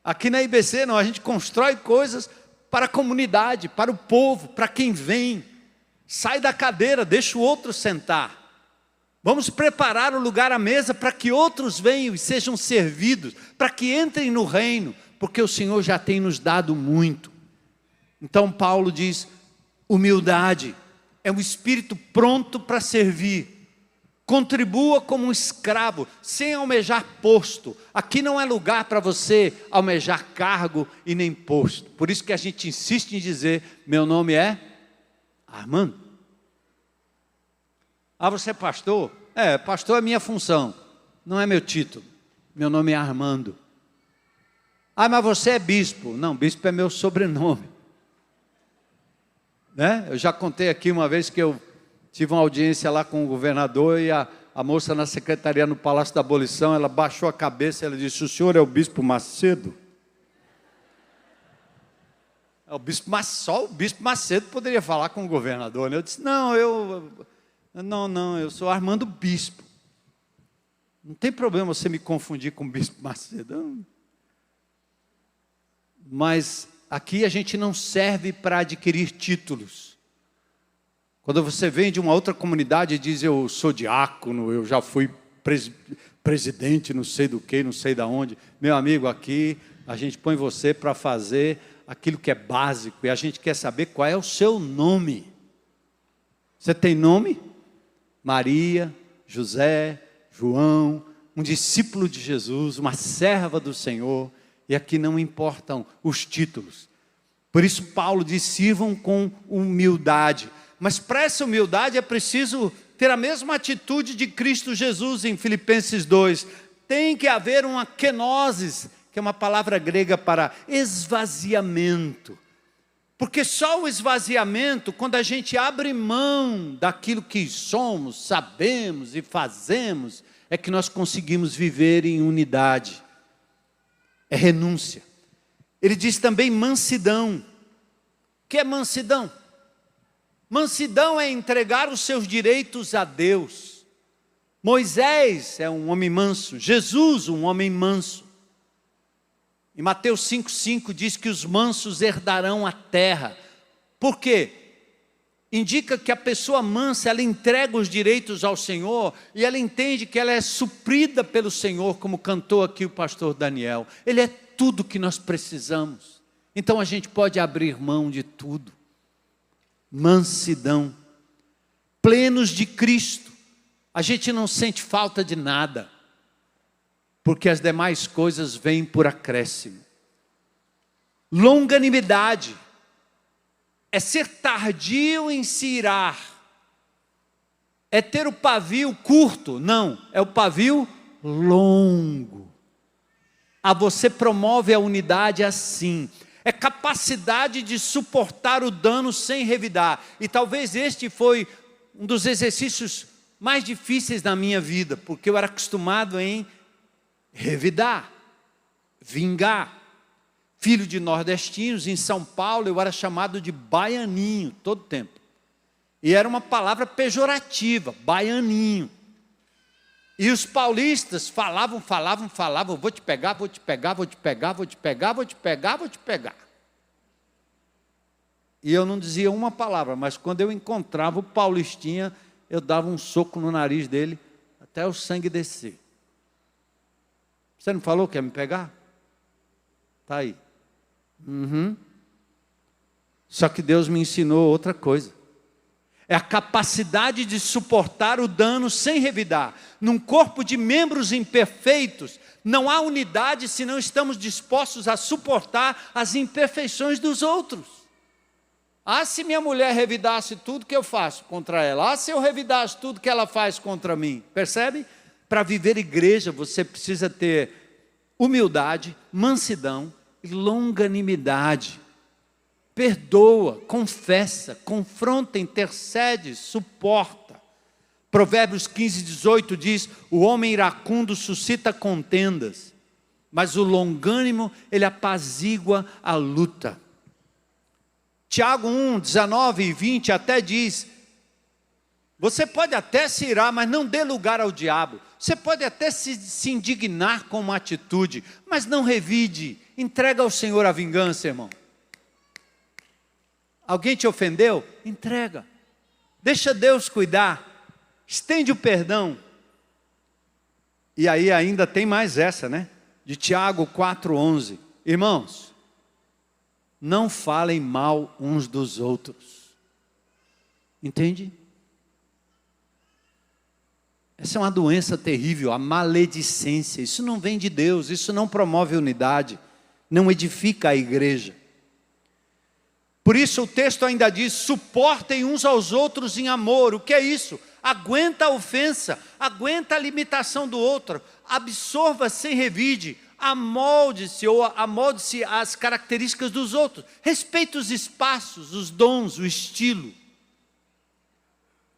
Aqui na IBC não, a gente constrói coisas para a comunidade, para o povo, para quem vem. Sai da cadeira, deixa o outro sentar. Vamos preparar o lugar à mesa para que outros venham e sejam servidos, para que entrem no reino, porque o Senhor já tem nos dado muito. Então Paulo diz, humildade é um espírito pronto para servir. Contribua como um escravo, sem almejar posto. Aqui não é lugar para você almejar cargo e nem posto. Por isso que a gente insiste em dizer, meu nome é Armando. Ah, você é pastor? É, pastor é minha função, não é meu título. Meu nome é Armando. Ah, mas você é bispo. Não, bispo é meu sobrenome. Né? Eu já contei aqui uma vez que eu tive uma audiência lá com o governador e a moça na secretaria no Palácio da Abolição, ela baixou a cabeça e ela disse: o senhor é o bispo Macedo? Só o bispo Macedo poderia falar com o governador, né? Eu disse: não, eu sou Armando Bispo. Não tem problema você me confundir com o bispo Macedo. Mas aqui a gente não serve para adquirir títulos. Quando você vem de uma outra comunidade e diz: eu sou diácono, eu já fui presidente, não sei do que, não sei da onde. Meu amigo, aqui a gente põe você para fazer aquilo que é básico, e a gente quer saber qual é o seu nome. Você tem nome? Maria, José, João, um discípulo de Jesus, uma serva do Senhor, e aqui não importam os títulos. Por isso Paulo diz: sirvam com humildade. Mas para essa humildade é preciso ter a mesma atitude de Cristo Jesus em Filipenses 2. Tem que haver uma kenosis, que é uma palavra grega para esvaziamento. Porque só o esvaziamento, quando a gente abre mão daquilo que somos, sabemos e fazemos, é que nós conseguimos viver em unidade. É renúncia. Ele diz também mansidão. O que é mansidão? Mansidão é entregar os seus direitos a Deus. Moisés é um homem manso, Jesus um homem manso. Em Mateus 5,5 diz que os mansos herdarão a terra. Por quê? Indica que a pessoa mansa, ela entrega os direitos ao Senhor e ela entende que ela é suprida pelo Senhor, como cantou aqui o pastor Daniel. Ele é tudo que nós precisamos. Então a gente pode abrir mão de tudo. Mansidão. Plenos de Cristo. A gente não sente falta de nada, porque as demais coisas vêm por acréscimo. Longanimidade é ser tardio em se irar. É ter o pavio curto? Não, é o pavio longo. Você promove a unidade assim. É capacidade de suportar o dano sem revidar. E talvez este foi um dos exercícios mais difíceis da minha vida, porque eu era acostumado em revidar, vingar. Filho de nordestinos, em São Paulo eu era chamado de baianinho todo tempo. E era uma palavra pejorativa, baianinho. E os paulistas falavam, vou te pegar. E eu não dizia uma palavra, mas quando eu encontrava o paulistinha, eu dava um soco no nariz dele, até o sangue descer. Você não falou que ia me pegar? Está aí. Só que Deus me ensinou outra coisa. É a capacidade de suportar o dano sem revidar. Num corpo de membros imperfeitos, não há unidade se não estamos dispostos a suportar as imperfeições dos outros. Se minha mulher revidasse tudo que eu faço contra ela, se eu revidasse tudo que ela faz contra mim, percebe? Para viver igreja, você precisa ter humildade, mansidão e longanimidade. Perdoa, confessa, confronta, intercede, suporta. Provérbios 15:18 diz: o homem iracundo suscita contendas, mas o longânimo, ele apazigua a luta. Tiago 1:19 e 20 até diz: você pode até se irar, mas não dê lugar ao diabo. Você pode até se indignar com uma atitude, mas não revide. Entrega ao Senhor a vingança, irmão. Alguém te ofendeu? Entrega. Deixa Deus cuidar. Estende o perdão. E aí ainda tem mais essa, né? De Tiago 4:11. Irmãos, não falem mal uns dos outros. Entende? Essa é uma doença terrível, a maledicência. Isso não vem de Deus, isso não promove unidade, não edifica a igreja. Por isso o texto ainda diz: suportem uns aos outros em amor. O que é isso? Aguenta a ofensa, aguenta a limitação do outro, absorva sem revide, amolde-se ou amolde-se às características dos outros. Respeite os espaços, os dons, o estilo.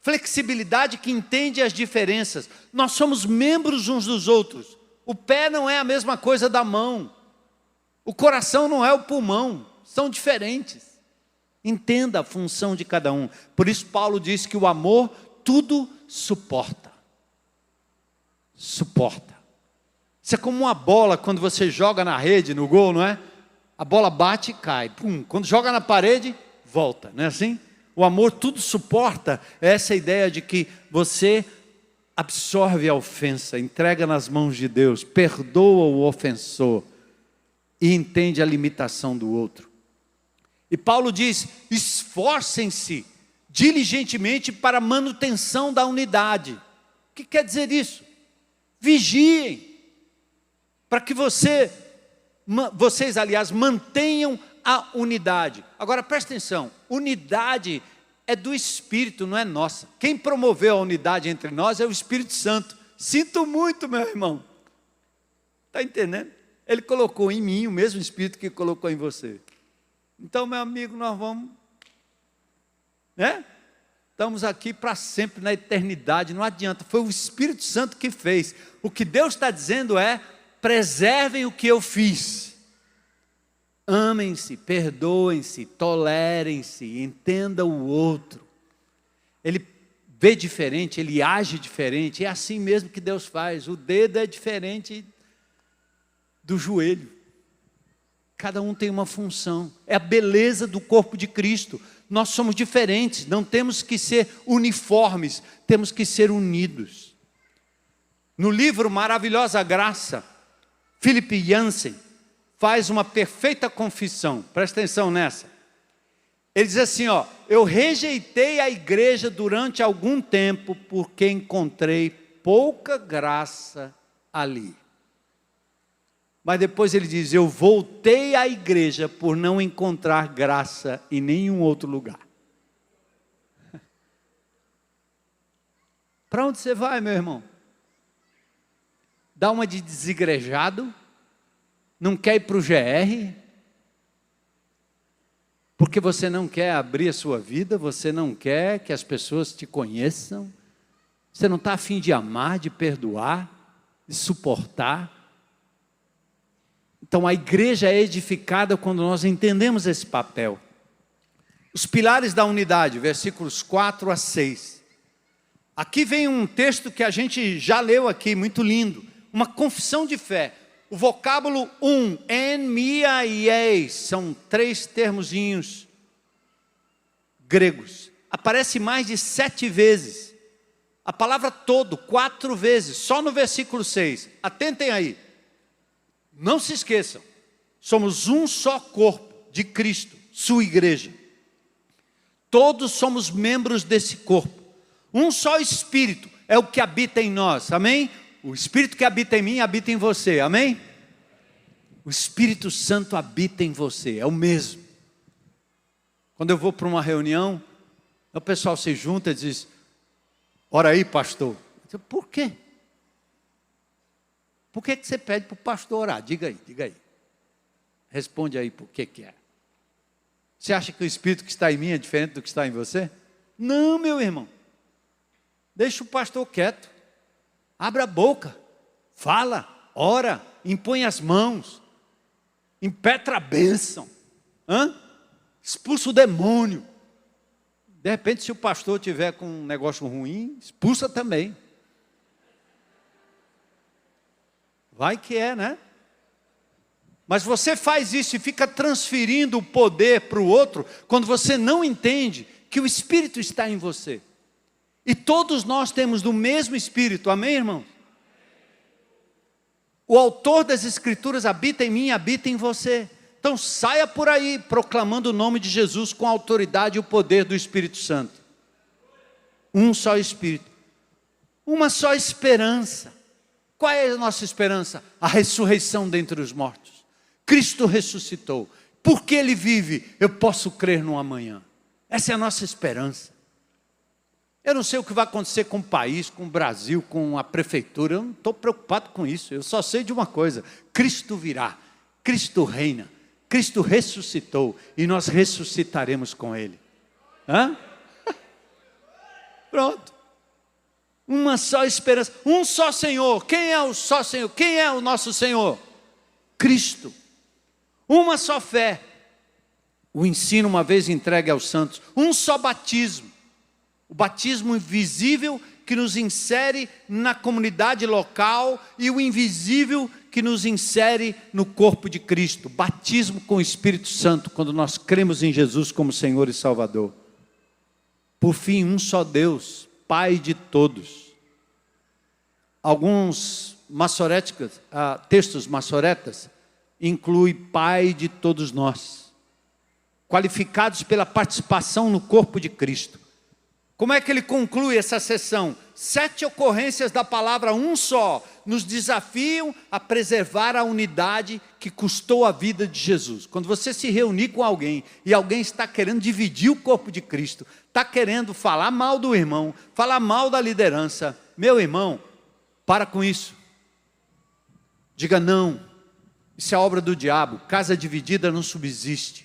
Flexibilidade que entende as diferenças. Nós somos membros uns dos outros. O pé não é a mesma coisa da mão. O coração não é o pulmão. São diferentes. Entenda a função de cada um. Por isso Paulo diz que o amor tudo suporta. Suporta. Isso é como uma bola quando você joga na rede, no gol, não é? A bola bate e cai. Pum. Quando joga na parede, volta. Não é assim? O amor tudo suporta. Essa ideia de que você absorve a ofensa, entrega nas mãos de Deus, perdoa o ofensor e entende a limitação do outro. E Paulo diz, esforcem-se diligentemente para a manutenção da unidade. O que quer dizer isso? Vigiem, para que vocês, aliás, mantenham a unidade. Agora, presta atenção, unidade é do Espírito, não é nossa. Quem promoveu a unidade entre nós é o Espírito Santo. Sinto muito, meu irmão. Está entendendo? Ele colocou em mim o mesmo Espírito que colocou em você. Então, meu amigo, nós vamos, né? Estamos aqui para sempre, na eternidade, não adianta. Foi o Espírito Santo que fez. O que Deus está dizendo é, preservem o que eu fiz. Amem-se, perdoem-se, tolerem-se, entendam o outro. Ele vê diferente, ele age diferente, é assim mesmo que Deus faz. O dedo é diferente do joelho. Cada um tem uma função, é a beleza do corpo de Cristo. Nós somos diferentes, não temos que ser uniformes, temos que ser unidos. No livro Maravilhosa Graça, Philip Yancey faz uma perfeita confissão, presta atenção nessa. Ele diz assim, ó, eu rejeitei a igreja durante algum tempo porque encontrei pouca graça ali. Mas depois ele diz, eu voltei à igreja por não encontrar graça em nenhum outro lugar. Para onde você vai, meu irmão? Dá uma de desigrejado? Não quer ir para o GR? Porque você não quer abrir a sua vida, você não quer que as pessoas te conheçam, você não está a fim de amar, de perdoar, de suportar. Então a igreja é edificada quando nós entendemos esse papel. Os pilares da unidade, versículos 4 a 6. Aqui vem um texto que a gente já leu aqui, muito lindo. Uma confissão de fé. O vocábulo en, mia e eis, são 3 termozinhos gregos. Aparece mais de 7 vezes. A palavra todo, 4 vezes, só no versículo 6. Atentem aí. Não se esqueçam, somos um só corpo de Cristo, sua igreja. Todos somos membros desse corpo. Um só Espírito é o que habita em nós, amém? O Espírito que habita em mim, habita em você, amém? O Espírito Santo habita em você, é o mesmo. Quando eu vou para uma reunião, o pessoal se junta e diz, ora aí pastor. Eu digo, por quê? Por que você pede para o pastor orar? Diga aí, diga aí. Responde aí por que é. Você acha que o Espírito que está em mim é diferente do que está em você? Não, meu irmão. Deixa o pastor quieto. Abra a boca. Fala, ora, impõe as mãos. Impetra a bênção. Expulsa o demônio. De repente, se o pastor tiver com um negócio ruim, expulsa também. Vai que é, né? Mas você faz isso e fica transferindo o poder para o outro, quando você não entende que o Espírito está em você. E todos nós temos do mesmo Espírito, amém, irmão? O autor das Escrituras habita em mim, habita em você. Então saia por aí, proclamando o nome de Jesus com a autoridade e o poder do Espírito Santo. Um só Espírito. Uma só esperança. Qual é a nossa esperança? A ressurreição dentre os mortos. Cristo ressuscitou. Porque Ele vive, eu posso crer no amanhã. Essa é a nossa esperança. Eu não sei o que vai acontecer com o país, com o Brasil, com a prefeitura. Eu não estou preocupado com isso. Eu só sei de uma coisa: Cristo virá, Cristo reina, Cristo ressuscitou e nós ressuscitaremos com Ele. Hã? Pronto. Uma só esperança, um só Senhor. Quem é o só Senhor? Quem é o nosso Senhor? Cristo. Uma só fé. O ensino uma vez entregue aos santos. Um só batismo. O batismo invisível que nos insere na comunidade local e o invisível que nos insere no corpo de Cristo. Batismo com o Espírito Santo, quando nós cremos em Jesus como Senhor e Salvador. Por fim, um só Deus, Pai de todos. Alguns textos maçoretas incluem Pai de todos nós, qualificados pela participação no corpo de Cristo. Como é que ele conclui essa sessão? 7 ocorrências da palavra um só nos desafiam a preservar a unidade que custou a vida de Jesus. Quando você se reunir com alguém e alguém está querendo dividir o corpo de Cristo, está querendo falar mal do irmão, falar mal da liderança, meu irmão, para com isso. Diga não, isso é obra do diabo, casa dividida não subsiste.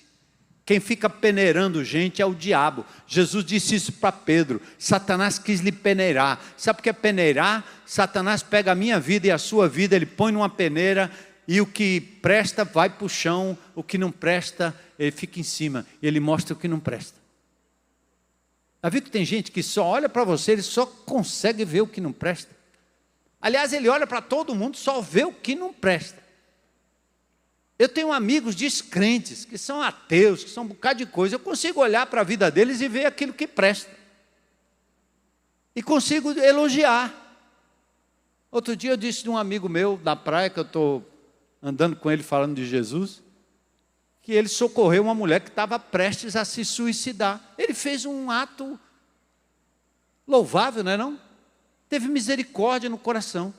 Quem fica peneirando gente é o diabo. Jesus disse isso para Pedro. Satanás quis lhe peneirar. Sabe o que é peneirar? Satanás pega a minha vida e a sua vida, ele põe numa peneira e o que presta vai para o chão, o que não presta, ele fica em cima e ele mostra o que não presta. Já viu que tem gente que só olha para você, ele só consegue ver o que não presta? Aliás, ele olha para todo mundo, só vê o que não presta. Eu tenho amigos descrentes, que são ateus, que são um bocado de coisa. Eu consigo olhar para a vida deles e ver aquilo que presta. E consigo elogiar. Outro dia eu disse de um amigo meu, na praia, que eu estou andando com ele falando de Jesus, que ele socorreu uma mulher que estava prestes a se suicidar. Ele fez um ato louvável, não é não? Teve misericórdia no coração.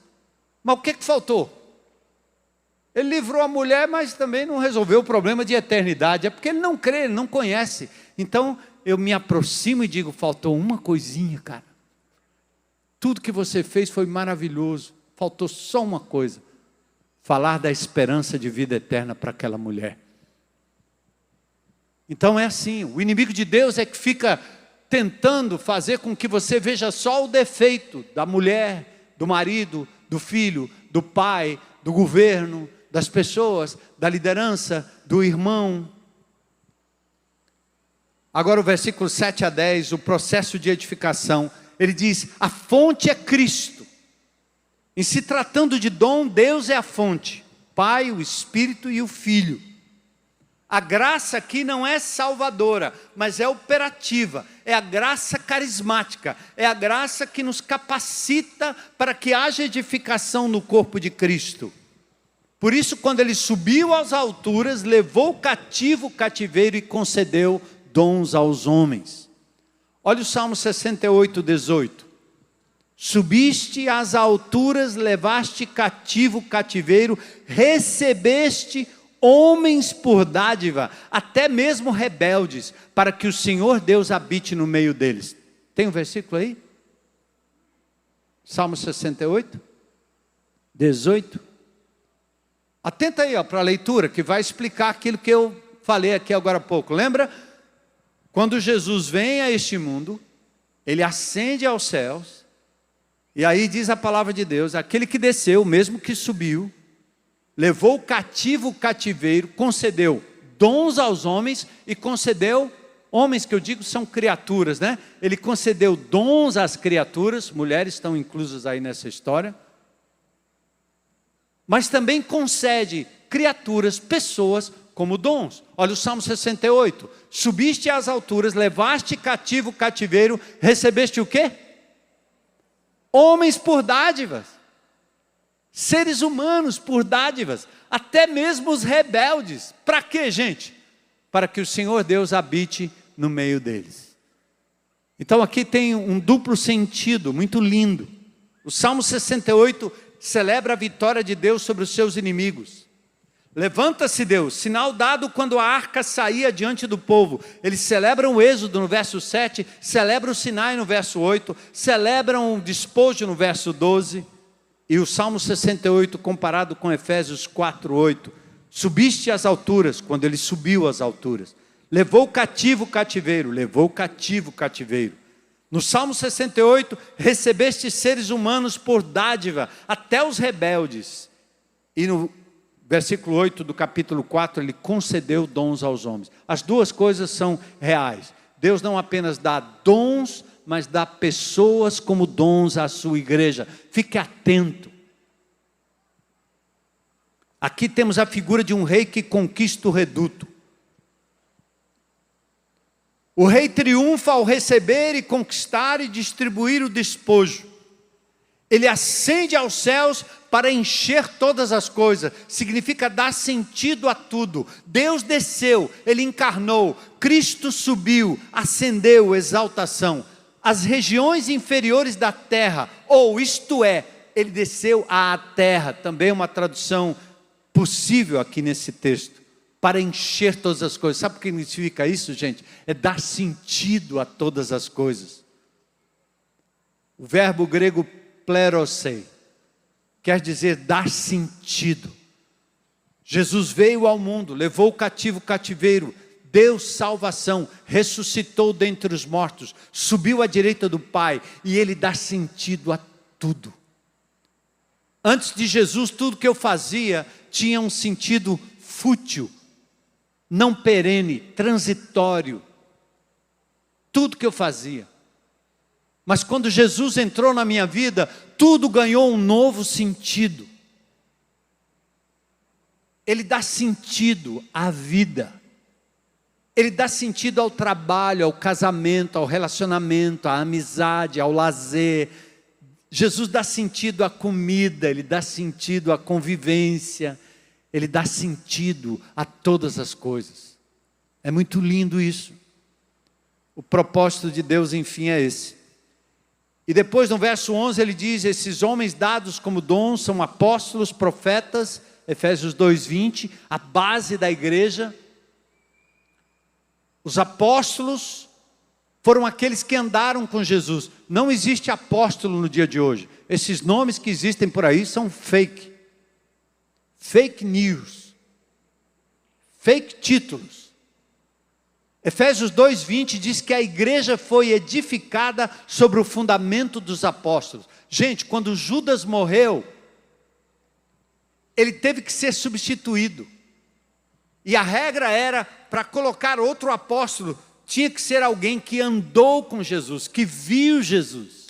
Mas o que faltou? Ele livrou a mulher, mas também não resolveu o problema de eternidade. É porque ele não crê, ele não conhece. Então, eu me aproximo e digo, faltou uma coisinha, cara. Tudo que você fez foi maravilhoso. Faltou só uma coisa. Falar da esperança de vida eterna para aquela mulher. Então é assim, o inimigo de Deus é que fica tentando fazer com que você veja só o defeito da mulher, do marido, do filho, do pai, do governo, das pessoas, da liderança, do irmão. Agora o versículo 7 a 10, o processo de edificação, ele diz, a fonte é Cristo. Em se tratando de dom, Deus é a fonte, Pai, o Espírito e o Filho. A graça aqui não é salvadora, mas é operativa, é a graça carismática, é a graça que nos capacita para que haja edificação no corpo de Cristo. Por isso, quando ele subiu às alturas, levou cativo o cativeiro e concedeu dons aos homens. Olha o Salmo 68, 18. Subiste às alturas, levaste cativo o cativeiro, recebeste homens por dádiva, até mesmo rebeldes, para que o Senhor Deus habite no meio deles. Tem um versículo aí? Salmo 68, 18. Atenta aí para a leitura, que vai explicar aquilo que eu falei aqui agora há pouco. Lembra? Quando Jesus vem a este mundo, ele ascende aos céus, e aí diz a palavra de Deus, aquele que desceu, mesmo que subiu, levou cativo o cativeiro, concedeu dons aos homens e concedeu, homens que eu digo são criaturas, né? Ele concedeu dons às criaturas, mulheres estão inclusas aí nessa história, mas também concede criaturas, pessoas como dons. Olha o Salmo 68, subiste às alturas, levaste cativo o cativeiro, recebeste o quê? Homens por dádivas. Seres humanos por dádivas, até mesmo os rebeldes. Para quê, gente? Para que o Senhor Deus habite no meio deles. Então aqui tem um duplo sentido, muito lindo. O Salmo 68 celebra a vitória de Deus sobre os seus inimigos. Levanta-se Deus, sinal dado quando a arca saía diante do povo. Eles celebram o êxodo no verso 7, celebram o Sinai no verso 8, celebram o despojo no verso 12. E o Salmo 68 comparado com Efésios 4:8. Subiste às alturas, quando ele subiu às alturas. Levou cativo o cativeiro, levou cativo o cativeiro. No Salmo 68, recebeste seres humanos por dádiva, até os rebeldes. E no versículo 8 do capítulo 4, ele concedeu dons aos homens. As duas coisas são reais. Deus não apenas dá dons, mas dá pessoas como dons à sua igreja. Fique atento. Aqui temos a figura de um rei que conquista o reduto. O rei triunfa ao receber e conquistar e distribuir o despojo. Ele ascende aos céus para encher todas as coisas. Significa dar sentido a tudo. Deus desceu, Ele encarnou. Cristo subiu, ascendeu, exaltação. As regiões inferiores da terra, ou isto é, Ele desceu à terra. Também uma tradução possível aqui nesse texto. Para encher todas as coisas. Sabe o que significa isso, gente? É dar sentido a todas as coisas. O verbo grego plerosei quer dizer dar sentido. Jesus veio ao mundo, levou o cativo o cativeiro, deu salvação, ressuscitou dentre os mortos, subiu à direita do Pai, e Ele dá sentido a tudo. Antes de Jesus, tudo que eu fazia tinha um sentido fútil, não perene, transitório. Tudo que eu fazia. Mas quando Jesus entrou na minha vida, tudo ganhou um novo sentido. Ele dá sentido à vida. Ele dá sentido ao trabalho, ao casamento, ao relacionamento, à amizade, ao lazer. Jesus dá sentido à comida, Ele dá sentido à convivência, Ele dá sentido a todas as coisas. É muito lindo isso. O propósito de Deus, enfim, é esse. E depois no verso 11 ele diz, esses homens dados como dons são apóstolos, profetas, Efésios 2:20, a base da igreja. Os apóstolos foram aqueles que andaram com Jesus. Não existe apóstolo no dia de hoje. Esses nomes que existem por aí são fake. Fake news. Fake títulos. Efésios 2:20 diz que a igreja foi edificada sobre o fundamento dos apóstolos. Gente, quando Judas morreu, ele teve que ser substituído. E a regra era, para colocar outro apóstolo, tinha que ser alguém que andou com Jesus, que viu Jesus.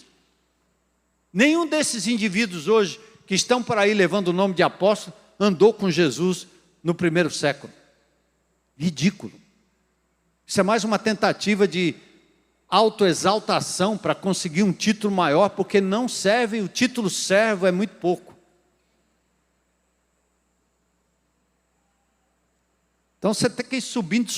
Nenhum desses indivíduos hoje, que estão por aí levando o nome de apóstolo, andou com Jesus no primeiro século. Ridículo. Isso é mais uma tentativa de autoexaltação para conseguir um título maior, porque não serve, o título servo é muito pouco. Então você tem que ir subindo,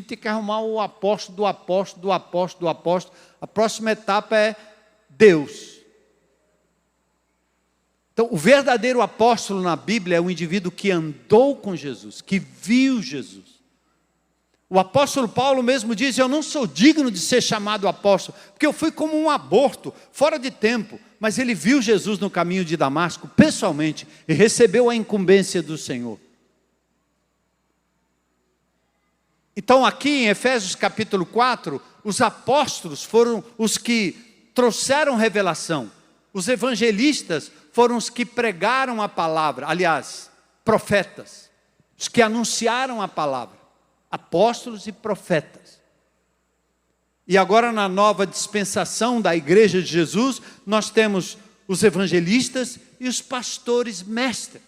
tem que arrumar o apóstolo do apóstolo, do apóstolo, do apóstolo. A próxima etapa é Deus. Então o verdadeiro apóstolo na Bíblia é o indivíduo que andou com Jesus, que viu Jesus. O apóstolo Paulo mesmo diz, eu não sou digno de ser chamado apóstolo, porque eu fui como um aborto, fora de tempo. Mas ele viu Jesus no caminho de Damasco, pessoalmente, e recebeu a incumbência do Senhor. Então aqui em Efésios capítulo 4, os apóstolos foram os que trouxeram revelação. Os evangelistas foram os que pregaram a palavra, aliás, profetas, os que anunciaram a palavra. Apóstolos e profetas. E agora na nova dispensação da igreja de Jesus, nós temos os evangelistas e os pastores mestres.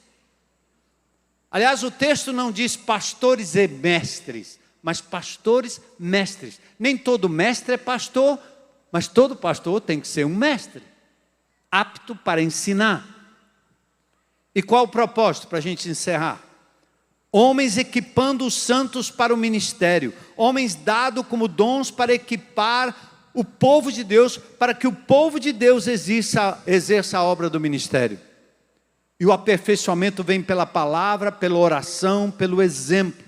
Aliás, o texto não diz pastores e mestres, mas pastores mestres. Nem todo mestre é pastor, mas todo pastor tem que ser um mestre, apto para ensinar. E qual o propósito para a gente encerrar? Homens equipando os santos para o ministério. Homens dados como dons para equipar o povo de Deus, para que o povo de Deus exerça a obra do ministério. E o aperfeiçoamento vem pela palavra, pela oração, pelo exemplo.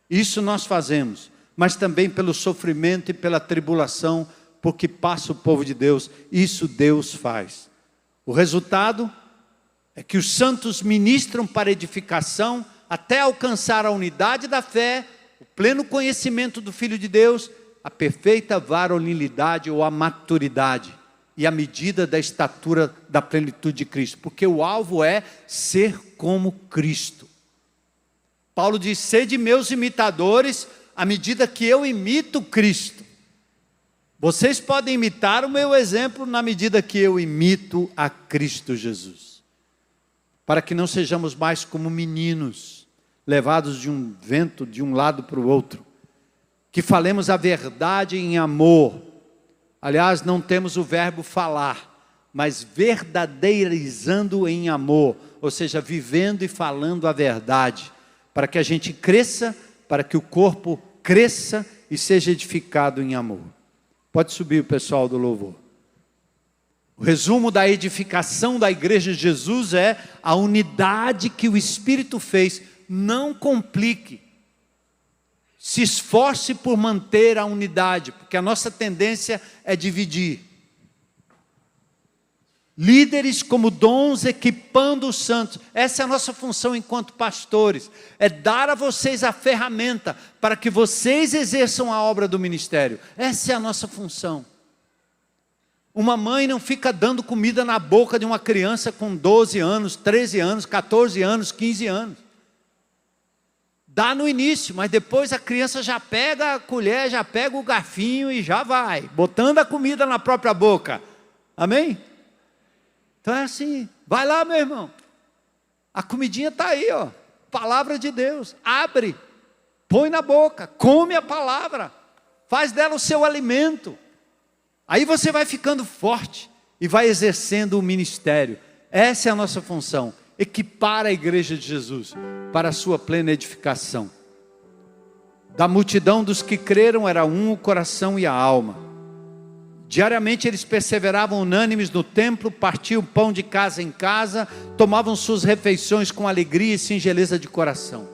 Isso nós fazemos, mas também pelo sofrimento e pela tribulação, porque passa o povo de Deus. Isso Deus faz. O resultado é que os santos ministram para edificação até alcançar a unidade da fé, o pleno conhecimento do Filho de Deus, a perfeita varonilidade ou a maturidade e a medida da estatura da plenitude de Cristo, porque o alvo é ser como Cristo. Paulo diz: sede meus imitadores à medida que eu imito Cristo. Vocês podem imitar o meu exemplo na medida que eu imito a Cristo Jesus, para que não sejamos mais como meninos, levados de um vento de um lado para o outro, que falemos a verdade em amor. Aliás, não temos o verbo falar, mas verdadeirizando em amor, ou seja, vivendo e falando a verdade, para que a gente cresça, para que o corpo cresça e seja edificado em amor. Pode subir o pessoal do louvor. O resumo da edificação da igreja de Jesus é a unidade que o Espírito fez. Não complique. Se esforce por manter a unidade, porque a nossa tendência é dividir. Líderes como dons equipando os santos. Essa é a nossa função enquanto pastores. É dar a vocês a ferramenta para que vocês exerçam a obra do ministério. Essa é a nossa função. Uma mãe não fica dando comida na boca de uma criança com 12 anos, 13 anos, 14 anos, 15 anos. Dá no início, mas depois a criança já pega a colher, já pega o garfinho e já vai, botando a comida na própria boca. Amém? Então é assim, vai lá, meu irmão. A comidinha está aí, ó. Palavra de Deus. Abre, põe na boca, come a palavra, faz dela o seu alimento. Aí você vai ficando forte e vai exercendo o ministério. Essa é a nossa função. Equipar a igreja de Jesus para a sua plena edificação. Da multidão dos que creram era um o coração e a alma. Diariamente eles perseveravam unânimes no templo, partiam pão de casa em casa, tomavam suas refeições com alegria e singeleza de coração.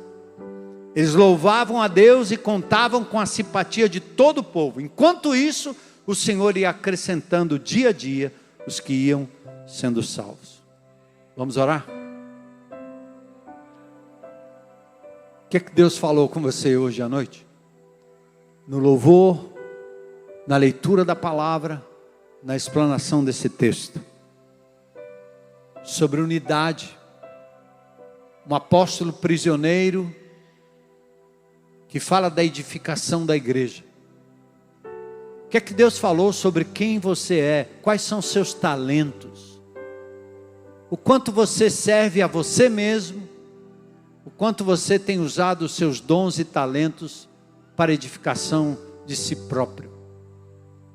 Eles louvavam a Deus e contavam com a simpatia de todo o povo. Enquanto isso, o Senhor ia acrescentando dia a dia os que iam sendo salvos. Vamos orar? O que é que Deus falou com você hoje à noite? No louvor, na leitura da palavra, na explanação desse texto. Sobre unidade. Um apóstolo prisioneiro que fala da edificação da igreja. O que é que Deus falou sobre quem você é? Quais são seus talentos? O quanto você serve a você mesmo? O quanto você tem usado os seus dons e talentos para edificação de si próprio?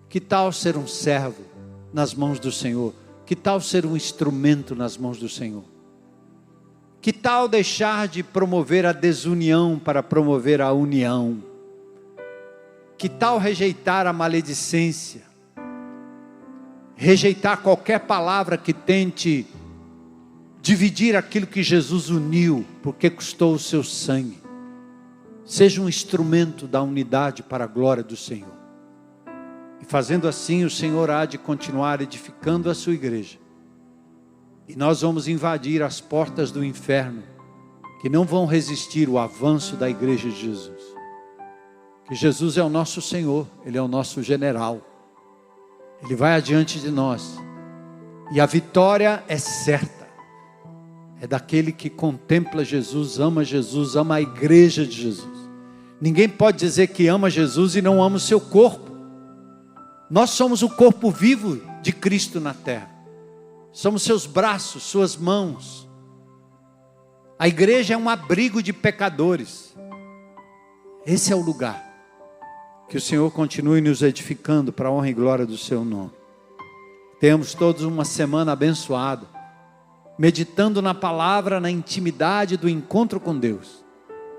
Que tal ser um servo nas mãos do Senhor? Que tal ser um instrumento nas mãos do Senhor? Que tal deixar de promover a desunião para promover a união? Que tal rejeitar a maledicência? Rejeitar qualquer palavra que tente dividir aquilo que Jesus uniu, porque custou o seu sangue. Seja um instrumento da unidade para a glória do Senhor. E fazendo assim, o Senhor há de continuar edificando a sua igreja. E nós vamos invadir as portas do inferno, que não vão resistir o avanço da igreja de Jesus. Que Jesus é o nosso Senhor, Ele é o nosso general. Ele vai adiante de nós. E a vitória é certa. É daquele que contempla Jesus, ama a igreja de Jesus. Ninguém pode dizer que ama Jesus e não ama o seu corpo. Nós somos o corpo vivo de Cristo na terra. Somos seus braços, suas mãos. A igreja é um abrigo de pecadores. Esse é o lugar. Que o Senhor continue nos edificando para a honra e glória do seu nome. Tenhamos todos uma semana abençoada, meditando na palavra, na intimidade do encontro com Deus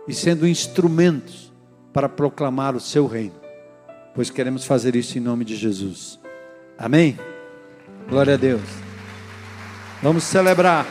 e sendo instrumentos para proclamar o seu reino, pois queremos fazer isso em nome de Jesus. Amém? Glória a Deus. Vamos celebrar.